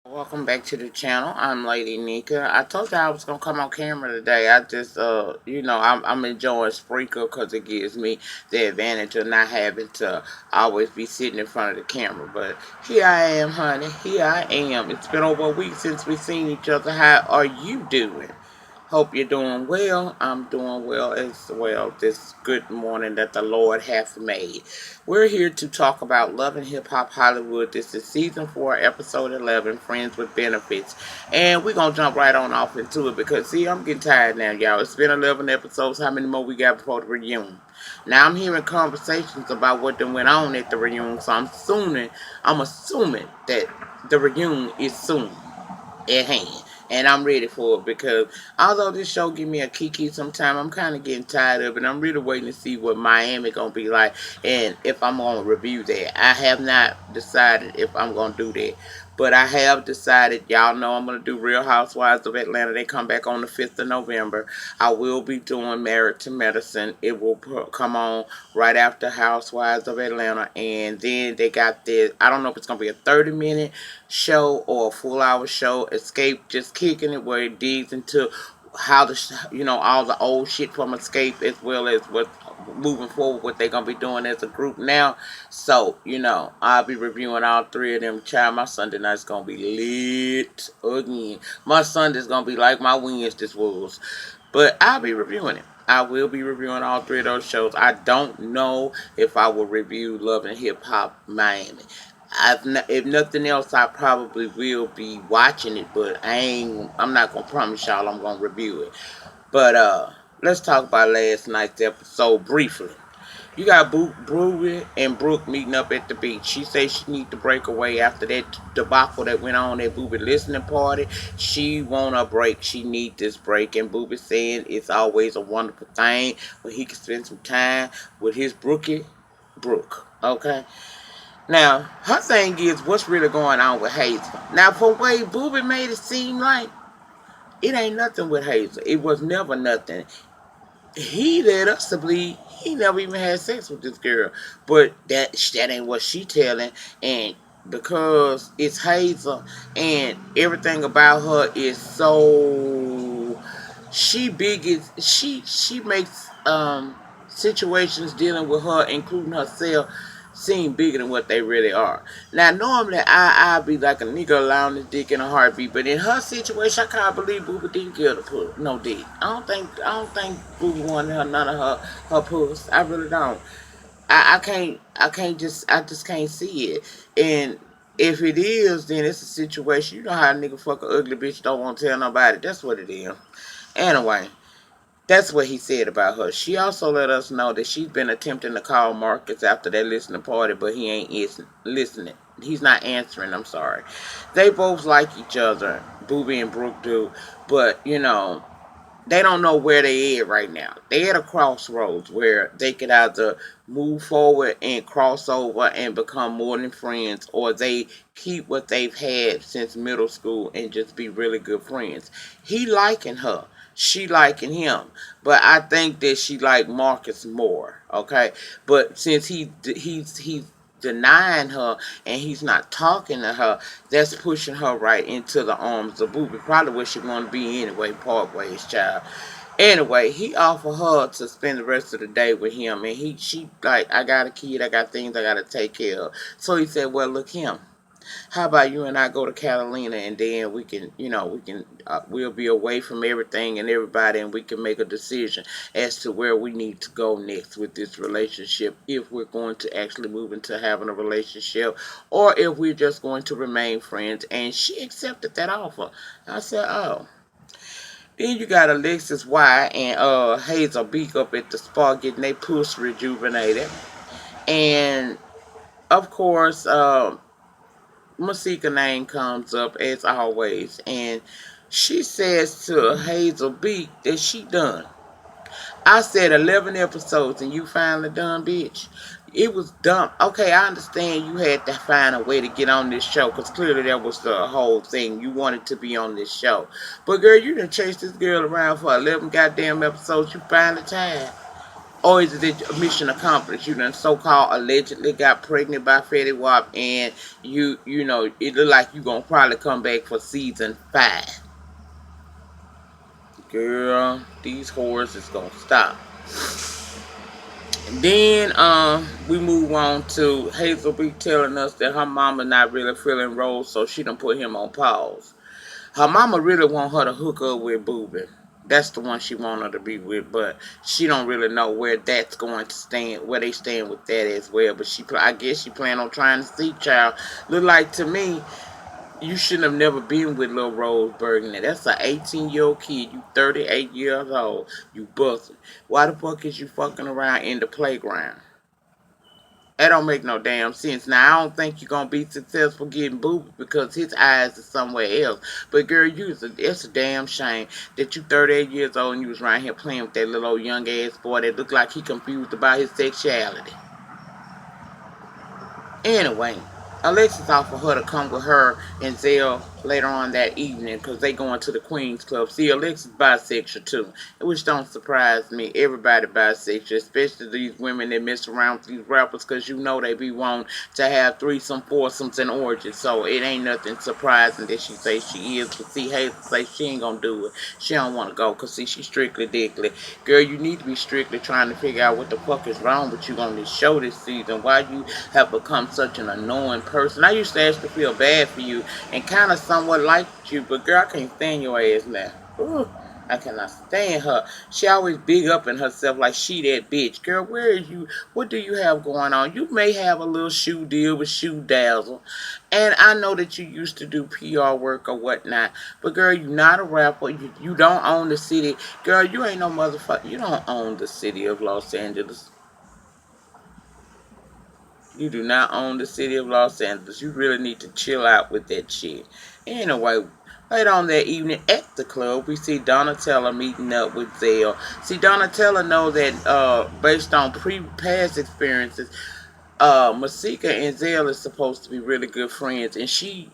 Welcome back to the channel. I'm Lady Nika. I told you I was gonna come on camera today. I just, I'm enjoying Sprinkle because it gives me the advantage of not having to always be sitting in front of the camera. But here I am, honey. Here I am. It's been over a week since we've seen each other. How are you doing? Hope you're doing well. I'm doing well as well this good morning that the Lord hath made. We're here to talk about Love and Hip Hop Hollywood. This is season 4, episode 11, Friends with Benefits. And we're going to jump right on off into it because, see, I'm getting tired now, y'all. It's been 11 episodes. How many more we got before the reunion? Now, I'm hearing conversations about what then went on at the reunion, so I'm assuming that the reunion is soon at hand. And I'm ready for it because although this show give me a kiki sometime, I'm kind of getting tired of it. I'm really waiting to see what Miami gonna be like and if I'm gonna review that. I have not decided if I'm gonna do that, but I have decided. Y'all know I'm gonna do Real Housewives of Atlanta. They come back on the 5th of November. I will be doing Married to Medicine. It will come on right after Housewives of Atlanta, and then they got this. I don't know if it's gonna be a 30-minute show or a full hour show. Escape just kicking it where it digs into how all the old shit from Escape as well as what moving forward what they're gonna be doing as a group now. So I'll be reviewing all three of them. Child, my Sunday night's gonna be lit again. My Sunday's gonna be like my Wednesdays was, but I'll be reviewing it. I will be reviewing all three of those shows. I don't know if I will review Love and Hip Hop Miami. If nothing else, I probably will be watching it, but I'm not gonna promise y'all I'm gonna review it. But let's talk about last night's episode briefly. You got Brewery and Brooke meeting up at the beach. She says she need to break away after that debacle that went on at Booby listening party. She want a break. She need this break. And Booby saying it's always a wonderful thing when he can spend some time with his Brookie Brooke. Okay? Now, her thing is what's really going on with Hazel. Now, for way Booby made it seem like it ain't nothing with Hazel. It was never nothing. He led us to believe he never even had sex with this girl. But that ain't what she telling. And because it's Hazel and everything about her is so she makes situations dealing with her, including herself, seem bigger than what they really are. Now, normally I'd be like a nigga allowing his dick in a heartbeat, but in her situation, I can't believe Booba didn't give her put no dick. I don't think Booba wanted her none of her puss. I really don't. I just can't see it. And if it is, then it's a situation. You know how a nigga fuck a ugly bitch don't want to tell nobody. That's what it is. Anyway, that's what he said about her. She also let us know that she's been attempting to call Marcus after that listening party, but he ain't listening. He's not answering. I'm sorry. They both like each other, Booby and Brooke do, but they don't know where they at right now. They at a crossroads where they could either move forward and cross over and become more than friends, or they keep what they've had since middle school and just be really good friends. He liking her, she liking him, but I think that she like Marcus more. Okay, but since he's denying her and he's not talking to her, that's pushing her right into the arms of Booby. Probably where she want to be anyway, part ways, child. Anyway, he offered her to spend the rest of the day with him, and she like, I got a kid, I got things I gotta take care of. So he said, well, look him. How about you and I go to Catalina, and then we'll be away from everything and everybody, and we can make a decision as to where we need to go next with this relationship, if we're going to actually move into having a relationship, or if we're just going to remain friends. And she accepted that offer. I said, oh. Then you got Alexis Y and Hazel Beak up at the spa getting their puss rejuvenated. And of course, Masika name comes up as always, and she says to Hazel Beak that she done. I said 11 episodes and you finally done, bitch. It was dumb. Okay, I understand you had to find a way to get on this show because clearly that was the whole thing. You wanted to be on this show. But girl, you done chased this girl around for 11 goddamn episodes. You finally tired. Or is it mission accomplished? You done so-called allegedly got pregnant by Fetty Wap, and you know, it look like you gonna probably come back for season 5. Girl, these whores is gonna stop. Then we move on to Hazel B telling us that her mama not really feeling Rose, so she done put him on pause. Her mama really want her to hook up with Boobie. That's the one she want her to be with, but she don't really know where that's going to stand, where they stand with that as well. But I guess she plan on trying to see child. Look like to me, you shouldn't have never been with Lil Rose Burgundy. That's an 18-year-old kid. You 38 years old. You busted. Why the fuck is you fucking around in the playground? That don't make no damn sense. Now, I don't think you're going to be successful getting booed because his eyes are somewhere else. But, girl, it's a damn shame that you 38 years old and you was around here playing with that little old young ass boy that looked like he confused about his sexuality. Anyway, Alexis offered her to come with her and Zell later on that evening because they going to the Queen's Club. See, Alexis bisexual too, which don't surprise me. Everybody bisexual, especially these women that mess around with these rappers because you know they be wanting to have threesome, foursomes, and orgies. So it ain't nothing surprising that she say she is. But see, Hazel say she ain't gonna do it. She don't want to go because see, she's strictly dickly. Girl, you need to be strictly trying to figure out what the fuck is wrong with you on this show this season. Why you have become such an annoying person. I used to actually feel bad for you and kind of somewhat liked you, but girl, I can't stand your ass now. Ooh, I cannot stand her. She always big up in herself like she that bitch. Girl, where is you? What do you have going on? You may have a little shoe deal with Shoe Dazzle, and I know that you used to do PR work or whatnot, but girl, you not a rapper. You don't own the city. Girl, you ain't no motherfucker. You don't own the city of Los Angeles. You do not own the city of Los Angeles. You really need to chill out with that shit. Anyway, later on that evening at the club, we see Donatella meeting up with Zell. See, Donatella knows that based on past experiences, Masika and Zell is supposed to be really good friends, and she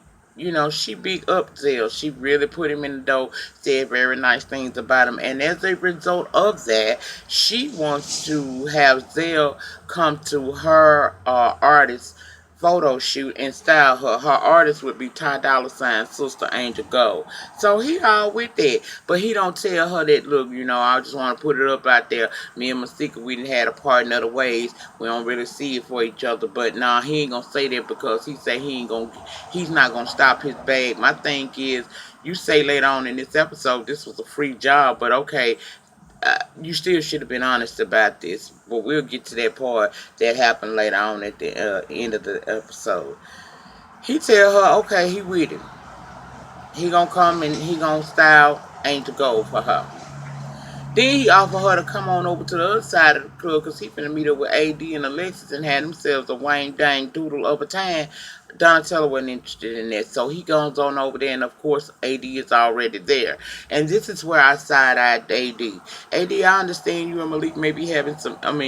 big up Zell. She really put him in the dough, said very nice things about him, and as a result of that, she wants to have Zell come to her artist photo shoot and style her. Her artist would be Ty Dolla Sign's sister Angel Gold. So he all with that. But he don't tell her that, look, I just want to put it up out there. Me and Masika, we done had a part in other ways. We don't really see it for each other. But nah, he ain't gonna say that because he say he's not gonna stop his bag. My thing is, you say later on in this episode this was a free job, but okay, you still should have been honest about this. But we'll get to that part that happened later on at the end of the episode. He tell her, okay, he with him. He gonna come and he gonna style Angel Gold for her. Then he offered her to come on over to the other side of the club because he finna meet up with AD and Alexis and had themselves a wang dang doodle of a time. Donatello wasn't interested in that, so he goes on over there, and of course, AD is already there. And this is where I side-eyed AD. AD, I understand you and Malik may be having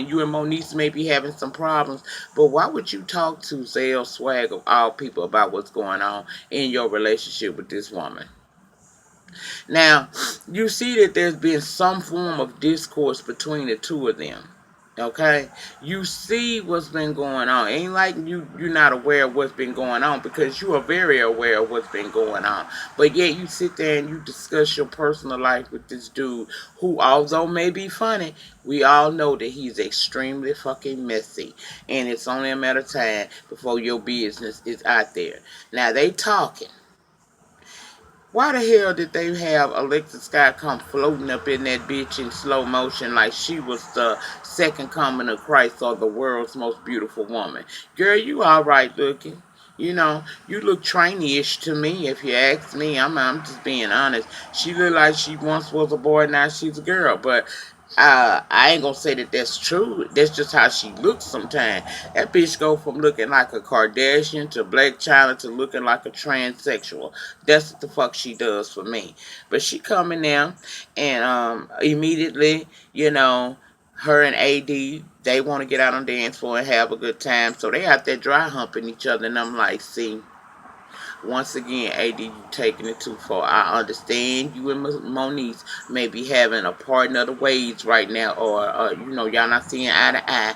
you and Monique may be having some problems, but why would you talk to Zell Swag of all people about what's going on in your relationship with this woman? Now, you see that there's been some form of discourse between the two of them. Okay? You see what's been going on. Ain't like you're not aware of what's been going on because you are very aware of what's been going on. But yet you sit there and you discuss your personal life with this dude who, although may be funny, we all know that he's extremely fucking messy. And it's only a matter of time before your business is out there. Now, they talking. Why the hell did they have Alexa Scott come floating up in that bitch in slow motion like she was the second coming of Christ or the world's most beautiful woman? Girl, you alright looking. You look trainee-ish to me, if you ask me. I'm just being honest. She look like she once was a boy, now she's a girl. But I ain't gonna say that that's true. That's just how she looks sometimes. That bitch go from looking like a Kardashian to Black China to looking like a transsexual. That's what the fuck she does for me. But she coming now, and immediately, her and AD, they want to get out on dance floor and have a good time. So they out there dry humping each other, and I'm like, see, Once again, AD, you taking it too far. I understand you and Monique may be having a partner of the ways right now, or y'all not seeing eye to eye.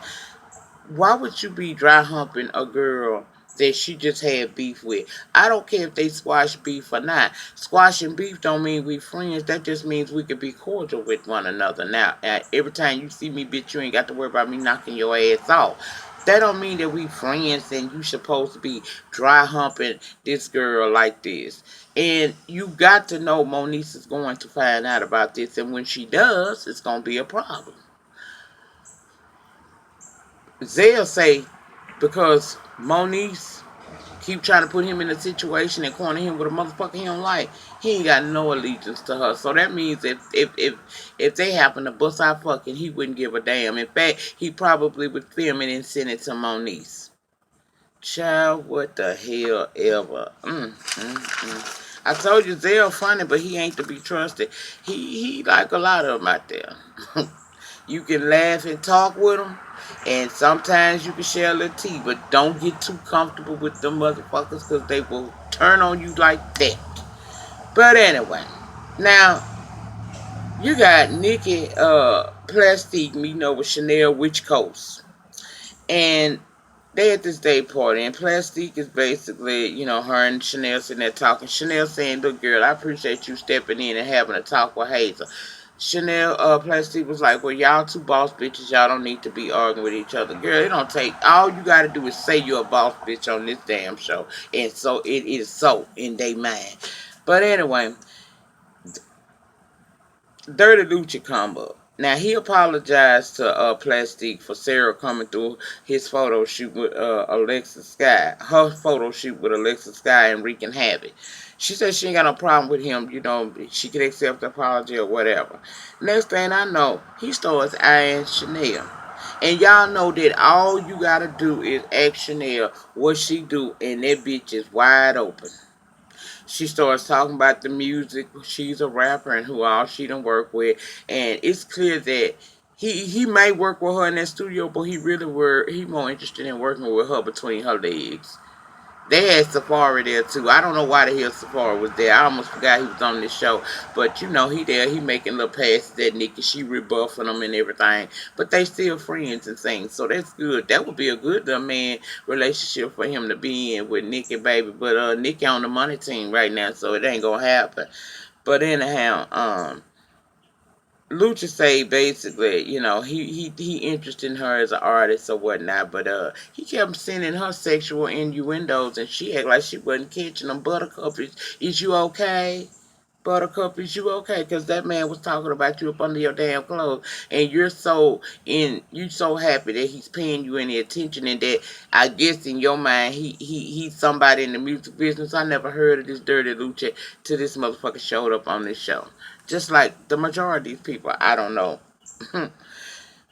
Why would you be dry humping a girl that she just had beef with? I don't care if they squash beef or not. Squashing beef don't mean we friends. That just means we could be cordial with one another. Now, every time you see me, bitch, you ain't got to worry about me knocking your ass off. That don't mean that we friends and you supposed to be dry humping this girl like this. And you got to know Monique is going to find out about this, and when she does, it's gonna be a problem. They'll say because Moniece keep trying to put him in a situation and corner him with a motherfucker he don't like, he ain't got no allegiance to her. So that means if they happen to bust out fucking, he wouldn't give a damn. In fact, he probably would film it and send it to Moniece. Child, what the hell ever. I told you Zell funny, but he ain't to be trusted. He like a lot of them out there. You can laugh and talk with them, and sometimes you can share a little tea, but don't get too comfortable with them motherfuckers because they will turn on you like that. But anyway, now you got Nikki Plastique meeting up with Chanel Witch Coast. And they at this day party, and Plastique is basically, her and Chanel sitting there talking. Chanel saying, "Look, girl, I appreciate you stepping in and having a talk with Hazel." Chanel, Plastique was like, "Well, y'all two boss bitches, y'all don't need to be arguing with each other. Girl, it don't take, all you gotta do is say you're a boss bitch on this damn show. And so it is so in they mind." But anyway, Dirty Lucha come up. Now he apologized to Plastique for Sarah coming through his photo shoot with Alexis Sky. Her photo shoot with Alexis Sky and wreaking havoc. She said she ain't got no problem with him, she could accept the apology or whatever. Next thing I know, he starts eyeing Chanel. And y'all know that all you gotta do is ask Chanel what she do, and that bitch is wide open. She starts talking about the music. She's a rapper and who all she done work with. And it's clear that he may work with her in that studio, but he more interested in working with her between her legs. They had Safari there too. I don't know why the hell Safari was there. I almost forgot he was on this show. But he there, he making little passes at Nikki. She rebuffing him and everything. But they still friends and things. So that's good. That would be a good man relationship for him to be in with Nikki, baby. But Nikki on the money team right now, so it ain't gonna happen. But anyhow, Lucha say basically, he interested in her as an artist or whatnot, but he kept sending her sexual innuendos, and she act like she wasn't catching them. Buttercup, is you okay? Buttercup, is you okay? Because that man was talking about you up under your damn clothes, and you so happy that he's paying you any attention, and that I guess in your mind he's somebody in the music business. I never heard of this Dirty Lucha till this motherfucker showed up on this show. Just like the majority of these people, I don't know.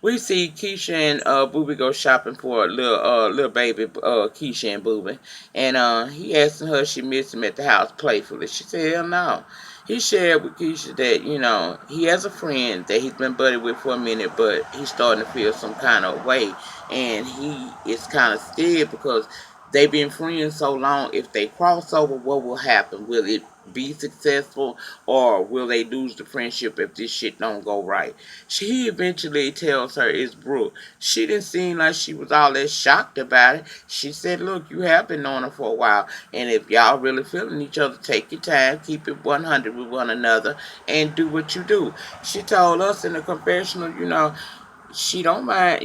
We see Keisha and Booby go shopping for a little baby, Keisha and Booby, and he asking her if she missed him at the house playfully. She said, "Hell no." He shared with Keisha that he has a friend that he's been buddied with for a minute, but he's starting to feel some kind of way, and he is kind of scared because they've been friends so long. If they cross over, what will happen? Will it be successful, or will they lose the friendship if this shit don't go right? She eventually tells her it's Brooke. She didn't seem like she was all that shocked about it. She said, "Look, you have been knowing her for a while, and if y'all really feeling each other, take your time, keep it 100 with one another, and do what you do." She told us in the confessional, she don't mind,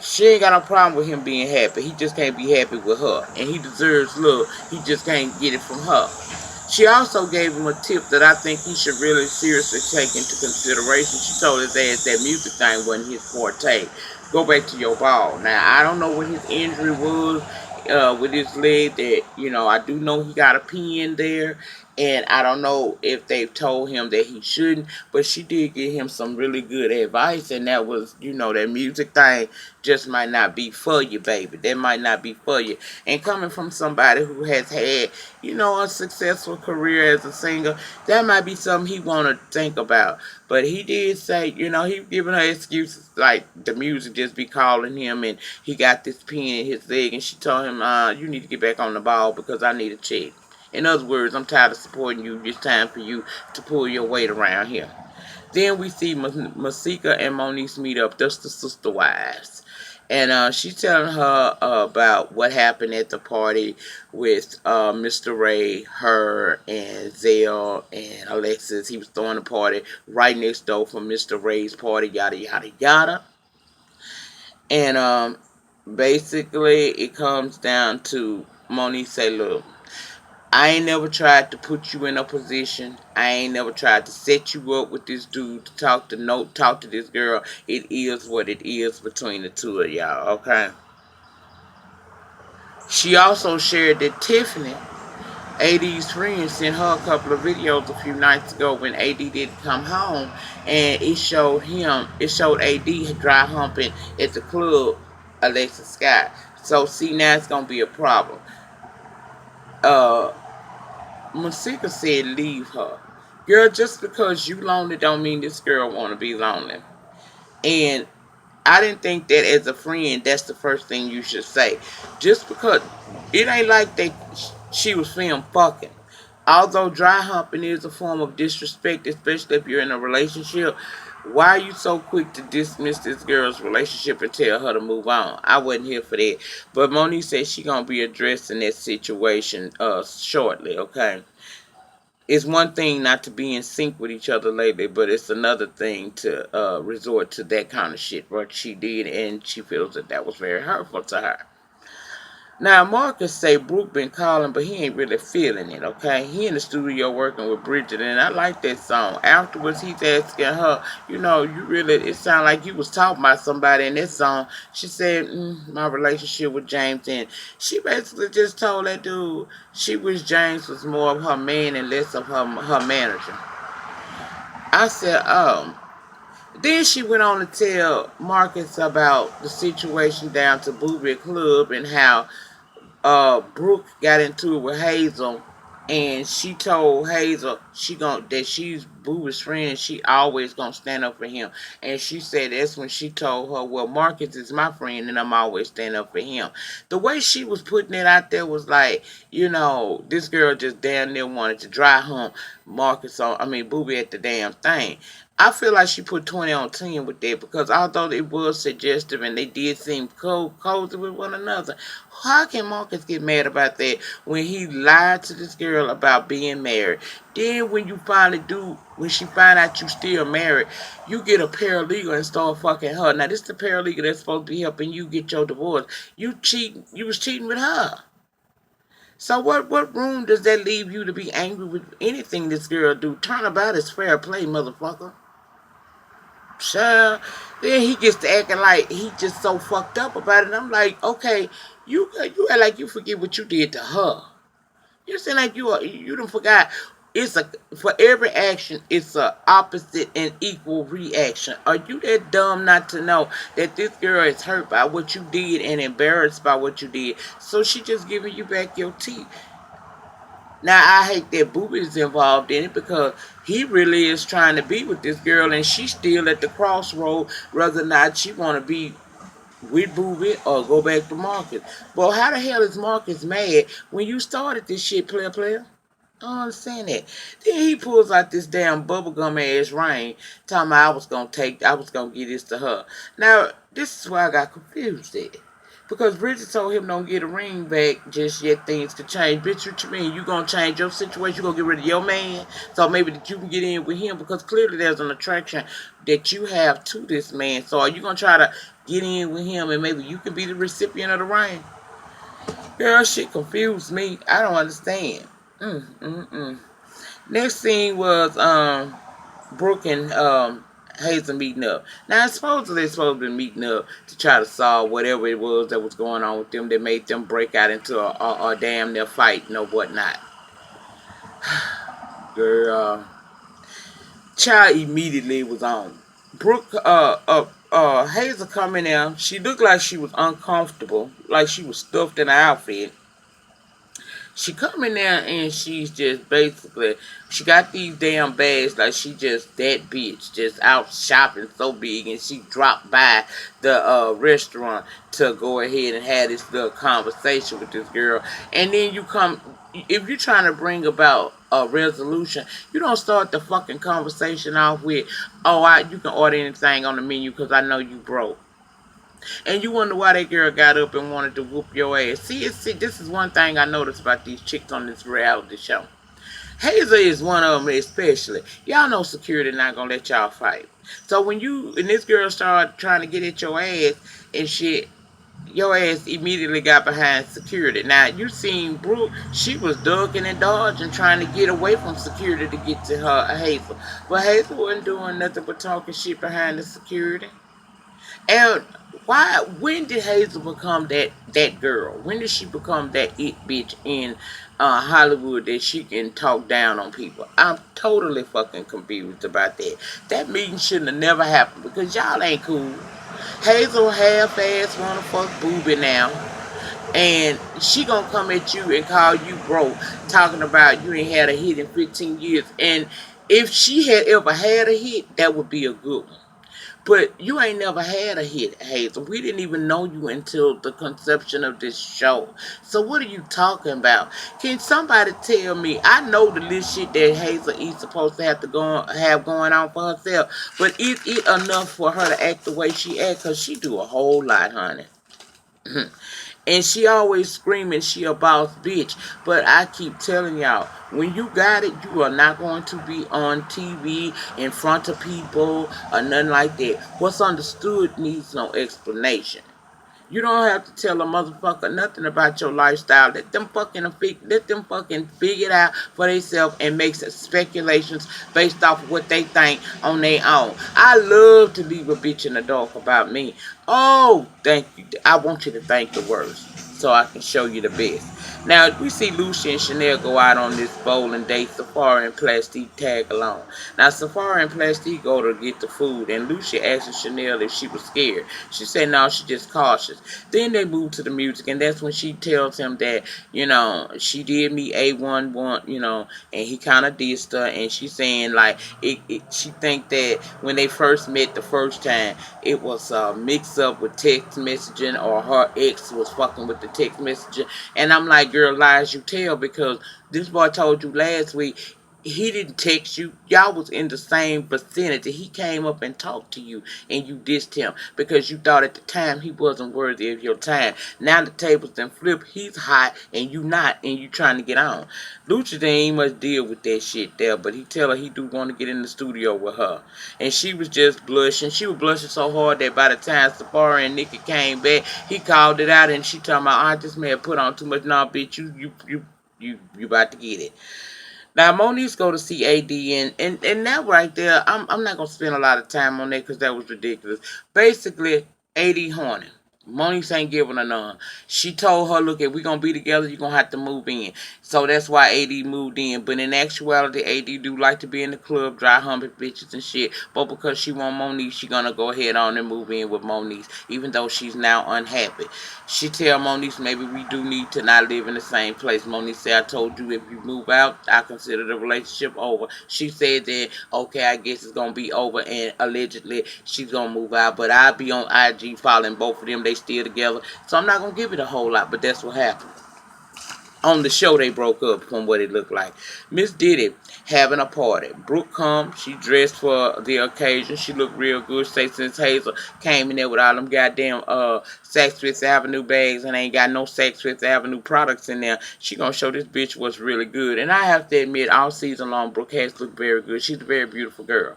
she ain't got no problem with him being happy. He just can't be happy with her. And he deserves love. He just can't get it from her. She also gave him a tip that I think he should really seriously take into consideration. She told his ass that music thing wasn't his forte. Go back to your ball. Now, I don't know what his injury was with his leg that, I do know he got a pin there. And I don't know if they've told him that he shouldn't, but she did give him some really good advice, and that was, that music thing just might not be for you, baby. That might not be for you. And coming from somebody who has had, a successful career as a singer, that might be something he want to think about. But he did say, he giving her excuses like the music just be calling him, and he got this pain in his leg, and she told him, you need to get back on the ball because I need a check. In other words, I'm tired of supporting you. It's time for you to pull your weight around here. Then we see Masika and Monique meet up. That's the sister wives. And she's telling her about what happened at the party with Mr. Ray, her, and Zell, and Alexis. He was throwing a party right next door from Mr. Ray's party, yada, yada, yada. And basically, it comes down to Monique say, look, I ain't never tried to put you in a position. I ain't never tried to set you up with this dude to talk to this girl. It is what it is between the two of y'all, okay? She also shared that Tiffany, AD's friend, sent her a couple of videos a few nights ago when AD didn't come home, and it showed AD dry humping at the club, Alexis Scott. So see, now it's gonna be a problem. Uh Masika said leave her. Girl, just because you lonely don't mean this girl want to be lonely. And I didn't think that as a friend, that's the first thing you should say. Just because it ain't like she was film fucking. Although dry humping is a form of disrespect, especially if you're in a relationship, why are you so quick to dismiss this girl's relationship and tell her to move on? I wasn't here for that. But Monique said she gonna be addressing that situation shortly, okay? It's one thing not to be in sync with each other lately, but it's another thing to resort to that kind of shit, what she did, and she feels that that was very hurtful to her. Now, Marcus say Brooke been calling, but he ain't really feeling it, okay? He in the studio working with Bridget, and I like that song. Afterwards, he's asking her, it sounded like you was talking about somebody in this song. She said, my relationship with James, and she basically just told that dude she wished James was more of her man and less of her manager. I said, Then she went on to tell Marcus about the situation down to Booby Club and how Brooke got into it with Hazel, and she told Hazel that she's Boo's friend and she always gonna stand up for him. And she said that's when she told her, well, Marcus is my friend and I'm always standing up for him. The way she was putting it out there was like, this girl just damn near wanted to dry hump Booby at the damn thing. I feel like she put 20 on 10 with that because although it was suggestive and they did seem cozy with one another, how can Marcus get mad about that when he lied to this girl about being married? Then when when she find out you still married, you get a paralegal and start fucking her. Now this is the paralegal that's supposed to be helping you get your divorce. You was cheating with her. So what room does that leave you to be angry with anything this girl do? Turnabout is fair play, motherfucker. Child. Then he gets to acting like he just so fucked up about it. And I'm like, okay, you act like you forget what you did to her. You seem like you done forgot. For every action, it's a opposite and equal reaction. Are you that dumb not to know that this girl is hurt by what you did and embarrassed by what you did? So she just giving you back your teeth. Now, I hate that Booby is involved in it because he really is trying to be with this girl and she's still at the crossroad whether or not she want to be with Booby or go back to Marcus. But how the hell is Marcus mad when you started this shit, player? I don't understand that. Then he pulls out this damn bubblegum ass ring, talking about I was gonna give this to her. Now, this is why I got confused at. Because Bridget told him don't get a ring back just yet, things could change. Bitch, what you mean? You gonna change your situation? You gonna get rid of your man? So maybe that you can get in with him because clearly there's an attraction that you have to this man. So are you gonna try to get in with him and maybe you can be the recipient of the ring? Girl, shit confused me. I don't understand. Next thing was Brooke and Hazel meeting up. Now, supposedly they're supposed to be meeting up to try to solve whatever it was that was going on with them that made them break out into a damn near fight and whatnot. Girl, child immediately was on. Brooke, Hazel come in there. She looked like she was uncomfortable, like she was stuffed in an outfit. She come in there and she's just basically she got these damn bags like she just that bitch just out shopping so big, and she dropped by the restaurant to go ahead and have this little conversation with this girl. And then you come, if you're trying to bring about a resolution, you don't start the fucking conversation off with, oh, you can order anything on the menu because I know you broke. And you wonder why that girl got up and wanted to whoop your ass. See, this is one thing I noticed about these chicks on this reality show. Hazel is one of them especially. Y'all know security not gonna let y'all fight. So when you and this girl started trying to get at your ass and shit, your ass immediately got behind security. Now you seen Brooke, she was ducking and dodging, trying to get away from security to get to her Hazel. But Hazel wasn't doing nothing but talking shit behind the security. And why? When did Hazel become that girl? When did she become that it bitch in Hollywood that she can talk down on people? I'm totally fucking confused about that. That meeting shouldn't have never happened because y'all ain't cool. Hazel half-ass wanna fuck Booby now, and she gonna come at you and call you broke, talking about you ain't had a hit in 15 years. And if she had ever had a hit, that would be a good one. But you ain't never had a hit, Hazel. We didn't even know you until the conception of this show. So what are you talking about? Can somebody tell me? I know the little shit that Hazel is supposed to have to have going on for herself, but is it enough for her to act the way she act? Cause she do a whole lot, honey. And she always screaming she a boss bitch. But I keep telling y'all, when you got it, you are not going to be on TV in front of people or nothing like that. What's understood needs no explanation. You don't have to tell a motherfucker nothing about your lifestyle. Let them fucking figure it out for themselves and make some speculations based off of what they think on their own. I love to leave a bitch in the dark about me. Oh, thank you. I want you to think the worst so I can show you the best. Now, we see Lucy and Chanel go out on this bowling date. Safari and Plastique tag along. Now, Safari and Plastique go to get the food, and Lucy asks Chanel if she was scared. She said no, she just cautious. Then they move to the music, and that's when she tells him that, she did meet A11, and he kind of dissed her, and she's saying, like, she think that when they first met the first time, it was a mix-up with text messaging, or her ex was fucking with the text messaging. And I'm like, girl, lies you tell, because this boy told you last week he didn't text you. Y'all was in the same vicinity. He came up and talked to you, and you dissed him because you thought at the time he wasn't worthy of your time. Now the tables done flip. He's hot and you not, and you trying to get on. Lucha didn't even much deal with that shit there, but he tell her he do want to get in the studio with her. And she was just blushing. She was blushing so hard that by the time Safari and Nikki came back, he called it out, and she talking about, oh, this man put on too much. Nah, bitch, you about to get it. Now Monique's go to see AD, and that right there, I'm not gonna spend a lot of time on that because that was ridiculous. Basically, AD horny. Monique ain't giving her none. She told her, look, if we gonna be together, you're gonna have to move in. So that's why AD moved in. But in actuality, AD do like to be in the club, dry humping bitches and shit. But because she want Monique, she gonna go ahead on and move in with Monique, even though she's now unhappy. She tell Monique maybe we do need to not live in the same place. Monique said, I told you if you move out, I consider the relationship over. She said that, okay, I guess it's going to be over, and allegedly she's going to move out. But I'll be on IG following both of them. They still together. So I'm not going to give it a whole lot, but that's what happened. On the show, they broke up from what it looked like. Miss Diddy having a party. Brooke come. She dressed for the occasion. She looked real good. Say since Hazel came in there with all them goddamn Saks Fifth Avenue bags and ain't got no Saks Fifth Avenue products in there, she gonna show this bitch what's really good. And I have to admit, all season long, Brooke has looked very good. She's a very beautiful girl.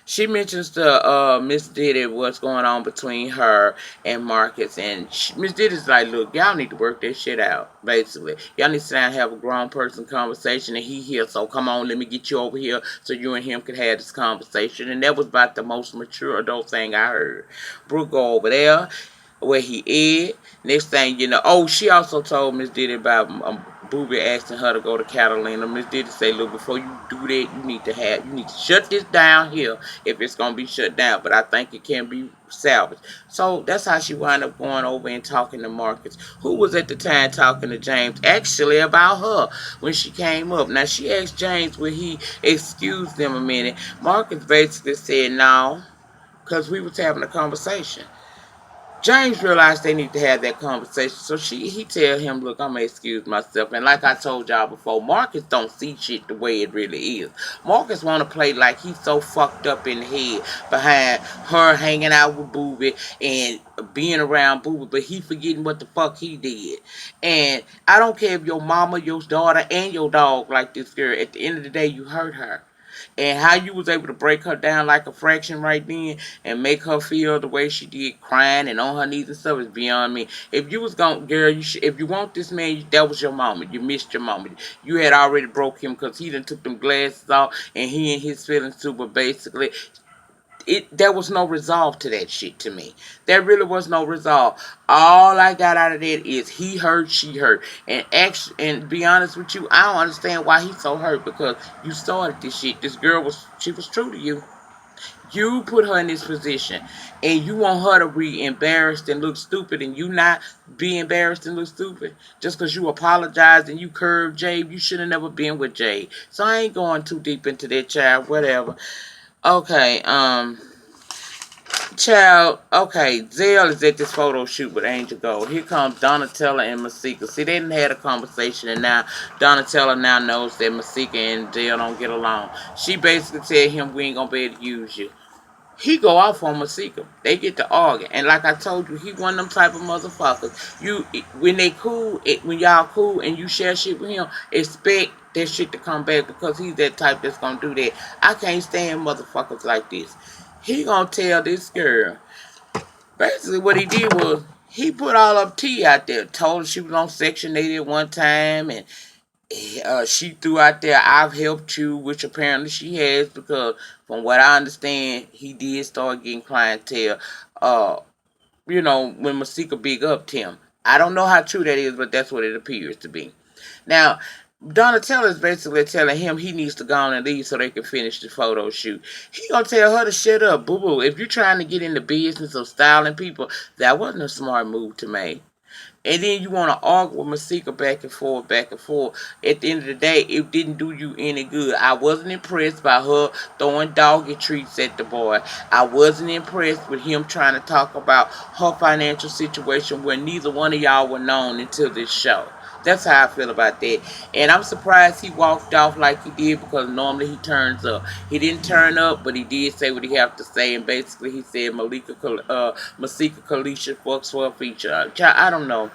She mentions to Miss Diddy what's going on between her and Marcus, and Miss Diddy's like, look, y'all need to work this shit out, basically. Y'all need to sit down and have a grown person conversation, and he here, so come on, let me get you over here so you and him could have this conversation. And that was about the most mature adult thing I heard. Brooke go over there where he is. Next thing you know, oh, she also told Miss Diddy about Booby asking her to go to Catalina. Miss Diddy say, look, before you do that, you need to shut this down here if it's gonna be shut down. But I think it can be salvaged. So that's how she wound up going over and talking to Marcus, who was at the time talking to James, actually about her when she came up. Now she asked James would he excuse them a minute. Marcus basically said no, because we was having a conversation. James realized they need to have that conversation, so he tell him, "Look, I'm gonna excuse myself." And like I told y'all before, Marcus don't see shit the way it really is. Marcus want to play like he's so fucked up in the head behind her hanging out with Booby and being around Booby, but he forgetting what the fuck he did. And I don't care if your mama, your daughter, and your dog like this girl. At the end of the day, you hurt her. And how you was able to break her down like a fraction right then and make her feel the way she did, crying and on her knees and stuff, is beyond me. If you was going, girl, if you want this man, that was your moment. You missed your moment. You had already broke him because he done took them glasses off and he and his feelings too. But basically, there was no resolve to that shit to me. There really was no resolve. All I got out of that is he hurt, she hurt. And actually, and be honest with you, I don't understand why he's so hurt, because you started this shit. This girl she was true to you. You put her in this position, and you want her to be embarrassed and look stupid, and you not be embarrassed and look stupid just because you apologized and you curved Jade. You should have never been with Jade. So I ain't going too deep into that, child. Whatever. Okay, child, okay, Zell is at this photo shoot with Angel Gold. Here comes Donatella and Masika. See, they didn't have a conversation, and now Donatella now knows that Masika and Zell don't get along. She basically said him, we ain't gonna be able to use you. He go off on Masika. They get to argue, and like I told you, he one of them type of motherfuckers. When they cool, when y'all cool and you share shit with him, expect that shit to come back, because he's that type that's gonna do that. I can't stand motherfuckers like this. He gonna tell this girl. Basically, what he did was he put all of tea out there. Told her she was on Section 8 at one time, and she threw out there, "I've helped you," which apparently she has, because from what I understand, he did start getting clientele. Uh, when Masika big up Tim. I don't know how true that is, but that's what it appears to be. Now, Donatella is basically telling him he needs to go on and leave so they can finish the photo shoot. He gonna tell her to shut up, boo boo. If you're trying to get in the business of styling people, that wasn't a smart move to make. And then you want to argue with Masika back and forth, back and forth. At the end of the day, it didn't do you any good. I wasn't impressed by her throwing doggy treats at the boy. I wasn't impressed with him trying to talk about her financial situation when neither one of y'all were known until this show. That's how I feel about that. And I'm surprised he walked off like he did, because normally he turns up. He didn't turn up, but he did say what he have to say. And basically he said Masika Kalisha fucks for a feature. I don't know.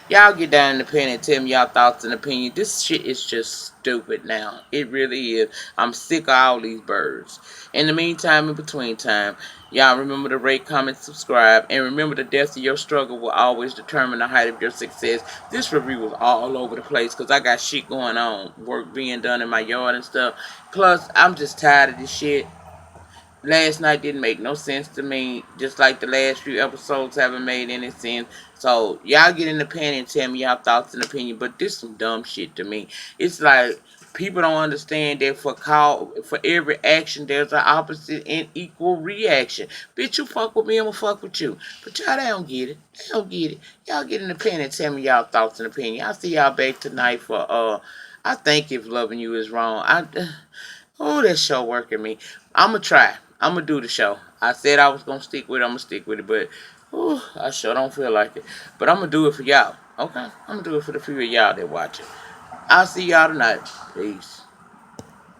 Y'all get down in the pen and tell me y'all thoughts and opinions. This shit is just stupid now. It really is. I'm sick of all these birds. In the meantime, in between time, y'all remember to rate, comment, subscribe, and remember the depth of your struggle will always determine the height of your success. This review was all over the place because I got shit going on. Work being done in my yard and stuff. Plus, I'm just tired of this shit. Last night didn't make no sense to me, just like the last few episodes haven't made any sense. So y'all get in the pen and tell me y'all thoughts and opinion, but this some dumb shit to me. It's like people don't understand that for every action there's an opposite and equal reaction. Bitch, you fuck with me, I'ma fuck with you. But y'all, they don't get it. They don't get it. Y'all get in the pen and tell me y'all thoughts and opinion. I'll see y'all back tonight for I think If Loving You Is Wrong. Oh, that show working me. I'ma try. I'ma do the show. I said I was gonna stick with it. I'ma stick with it, but I sure don't feel like it. But I'ma do it for y'all. Okay? I'ma do it for the few of y'all that watch it. I'll see y'all tonight. Peace.